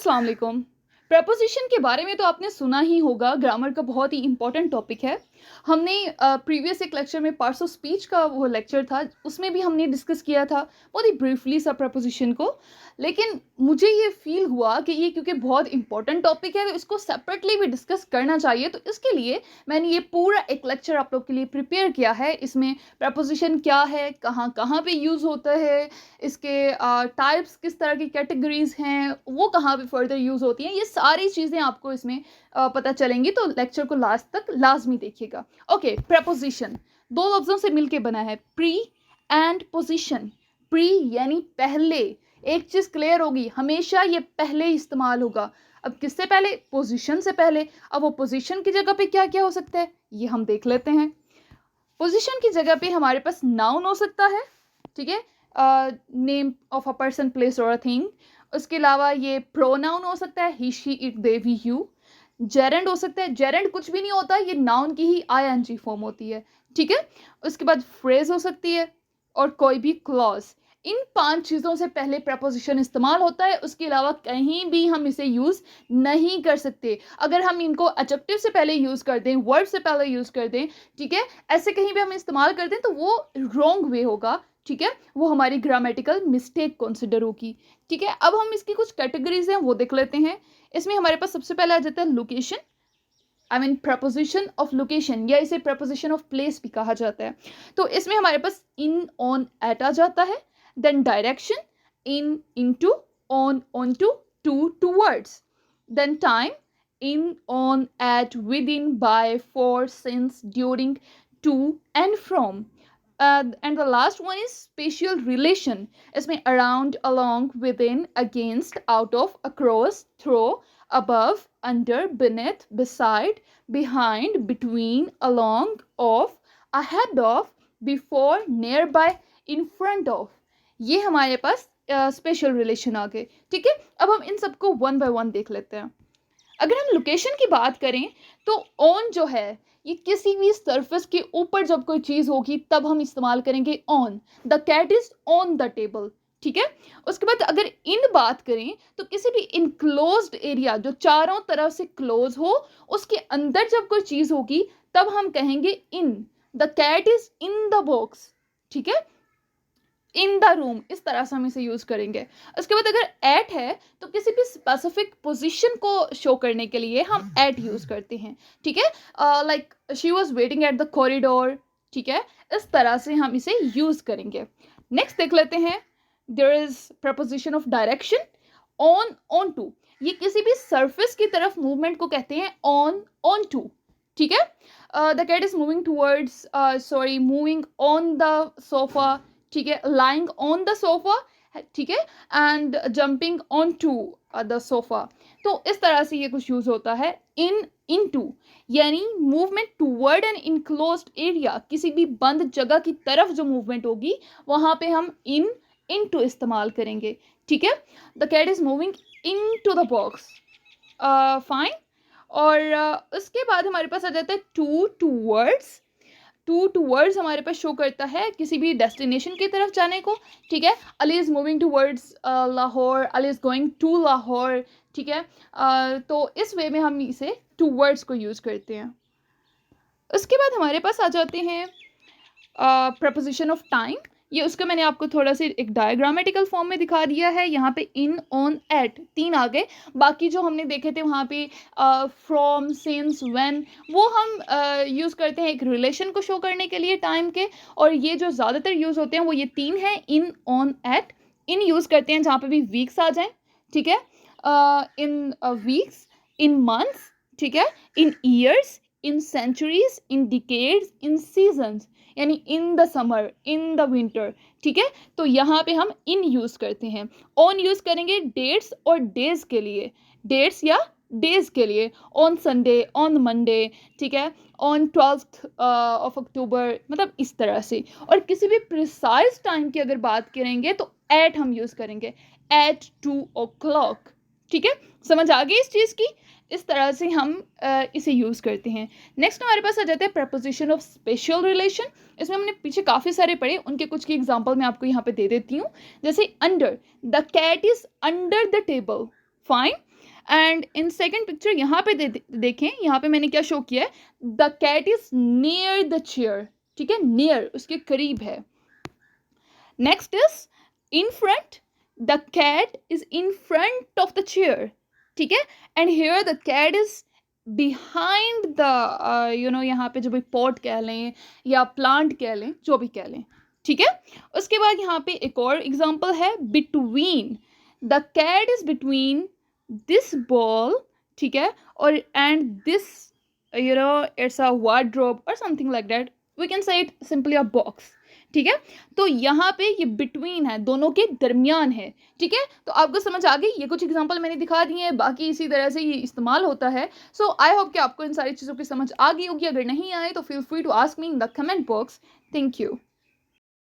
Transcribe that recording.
अस्सलाम वालेकुम। प्रपोज़िशन के बारे में तो आपने सुना ही होगा, ग्रामर का बहुत ही इम्पोर्टेंट टॉपिक है। हमने प्रीवियस एक लेक्चर में पार्ट्स ऑफ स्पीच का वो लेक्चर था, उसमें भी हमने डिस्कस किया था बहुत ही ब्रीफली सा प्रपोज़िशन को। लेकिन मुझे ये फ़ील हुआ कि ये क्योंकि बहुत इम्पोर्टेंट टॉपिक है, तो इसको सेपरेटली भी डिस्कस करना चाहिए। तो इसके लिए मैंने ये पूरा एक लेक्चर आप लोग के लिए प्रिपेयर किया है। इसमें प्रपोज़िशन क्या है, कहाँ-कहाँ पे यूज़ होता है, इसके टाइप्स किस तरह की कैटेगरीज़ हैं, वो कहाँ पे फर्दर यूज़ होती हैं, ये सारी चीज़ें आपको इसमें पता चलेंगी। तो लेक्चर को लास्ट तक लाज़मी देखिएगा। ओके, प्रपोज़िशन 2 लफ्ज़ों से मिलके बना है, प्री एंड पोज़ीशन। प्री यानी पहले, एक चीज़ क्लियर होगी, हमेशा ये पहले इस्तेमाल होगा। अब किससे पहले? पोज़ीशन से पहले। अब वो पोज़ीशन की जगह पे क्या-क्या हो सकता है, ये हम देख लेते हैं। पोज़ीशन की जगह पे हमारे पास नाउन हो सकता है, ठीक है, name of a person, place और अ थिंग। उसके अलावा ये प्रोनाउन हो सकता है, he, she, it, they, we, you. Gerund हो सकता है, जेरेंड कुछ भी नहीं होता, ये नाउन की ही आईएनजी फॉर्म होती है, ठीक है। उसके बाद फ्रेज हो सकती है और कोई भी क्लॉज। इन 5 चीज़ों से पहले प्रपोजिशन इस्तेमाल होता है, उसके अलावा कहीं भी हम इसे यूज़ नहीं कर सकते। अगर हम इनको एडजेक्टिव से पहले यूज़ कर दें, वर्ड से पहले यूज़ कर दें, ठीक है, ऐसे कहीं भी हम इस्तेमाल कर दें तो वो रॉन्ग वे होगा, ठीक है, वो हमारी ग्रामेटिकल मिस्टेक कंसिडर होगी, ठीक है। अब हम इसकी कुछ कैटेगरीज हैं वो देख लेते हैं। इसमें हमारे पास सबसे पहले आ जाता है location, I mean preposition of location, या इसे प्रपोजिशन ऑफ प्लेस भी कहा जाता है। तो इसमें हमारे पास इन, ऑन, एट आ जाता है। Then direction, in, into, on, on to, towards. Then time, in, on, at, within, by, for, since, during, to and from. And the last one is spatial relation. इसमें around, along, within, against, out of, across, through, above, under, beneath, beside, behind, between, along, off, ahead of, before, nearby, in front of। ये हमारे पास special relation आ गए, ठीक है। अब हम इन सबको one by one देख लेते हैं। अगर हम लोकेशन की बात करें तो ऑन जो है, ये किसी भी सरफेस के ऊपर जब कोई चीज़ होगी तब हम इस्तेमाल करेंगे on. The cat is on the table, ठीक है। उसके बाद अगर इन बात करें तो किसी भी इनक्लोज्ड एरिया जो चारों तरफ से क्लोज हो, उसके अंदर जब कोई चीज़ होगी तब हम कहेंगे in. The cat is in the box, ठीक है, इन द रूम, इस तरह से हम इसे यूज़ करेंगे। उसके बाद अगर एट है तो किसी भी स्पेसिफिक पोजीशन को शो करने के लिए हम एट यूज़ करते हैं, ठीक है। Like she was waiting at the corridor, ठीक है, इस तरह से हम इसे यूज़ करेंगे। नेक्स्ट देख लेते हैं, there is preposition of direction, on, on to. ये किसी भी सरफेस की तरफ मूवमेंट को कहते हैं ऑन, ऑन टू, ठीक है। The cat is moving towards, sorry, moving on the sofa, ठीक है, लाइंग ऑन द सोफा, ठीक है, and jumping on to the sofa. तो इस तरह से ये कुछ यूज होता है। इन, इन टू यानी movement toward an enclosed area, किसी भी बंद जगह की तरफ जो मूवमेंट होगी वहां पे हम इन, इन टू इस्तेमाल करेंगे, ठीक है। The cat is moving into the box, fine. और उसके बाद हमारे पास आ जाता है टू, टूवर्ड्स। टू, टूवर्ड्स हमारे पास शो करता है किसी भी डेस्टिनेशन की तरफ जाने को, ठीक है। Ali is moving towards Lahore, Ali is going to Lahore, ठीक है। तो इस वे में हम इसे टूवर्ड्स को यूज़ करते हैं। उसके बाद हमारे पास आ जाते हैं प्रपोजिशन ऑफ टाइम। ये उसका मैंने आपको थोड़ा सा एक डायग्रामेटिकल फॉर्म में दिखा दिया है। यहाँ पे इन, ऑन, एट 3 आ गए। बाकी जो हमने देखे थे वहाँ पे फ्रॉम, सिंस, व्हेन, वो हम यूज़ करते हैं एक रिलेशन को शो करने के लिए टाइम के। और ये जो ज़्यादातर यूज़ होते हैं वो ये 3 हैं, इन, ऑन, एट। इन यूज़ करते हैं जहाँ पे भी वीक्स आ जाएँ, ठीक है, इन वीक्स, इन मंथ्स, ठीक है, in years, in centuries, in decades, in seasons, यानी in the summer, in the winter, ठीक है। तो यहाँ पे हम इन यूज़ करते हैं। ऑन यूज़ करेंगे डेट्स और डेज के लिए, डेट्स या डेज के लिए, ऑन संडे, ऑन मंडे, ठीक है, ऑन 12th ऑफ अक्टूबर, मतलब इस तरह से। और किसी भी प्रिसाइज टाइम की अगर बात करेंगे तो एट हम यूज़ करेंगे, एट 2 o'clock, ठीक है। समझ आ गई इस चीज़ की? इस तरह से हम इसे यूज़ करते हैं। नेक्स्ट हमारे पास आ जाता है प्रपोजिशन ऑफ स्पेशल रिलेशन। इसमें हमने पीछे काफ़ी सारे पढ़े, उनके कुछ की एग्जांपल मैं आपको यहाँ पे दे देती हूँ। जैसे under, the cat is under the table, fine. And in second picture यहाँ पे देखें, यहाँ पे मैंने क्या शो किया है, the cat is near the chair, ठीक है, नियर उसके करीब है. Next is in front, the cat is in front of the chair, ठीक है, and here the cat is behind the यहाँ पे जो भी पॉट कह लें या प्लांट कह लें, जो भी कह लें, ठीक है. उसके बाद यहाँ पे एक और एग्जांपल है, between, the cat is between this ball, ठीक है, और and this it's a wardrobe और something like that, we can say it simply a box, ठीक है. तो यहाँ पे ये बिटवीन है, दोनों के दरमियान है, ठीक है. तो आपको समझ आ गई, ये कुछ एग्जांपल मैंने दिखा दिए हैं, बाकी इसी तरह से ये इस्तेमाल होता है. सो आई होप कि आपको इन सारी चीज़ों की समझ आ गई होगी. अगर नहीं आए तो feel free to ask me in the comment box. Thank you.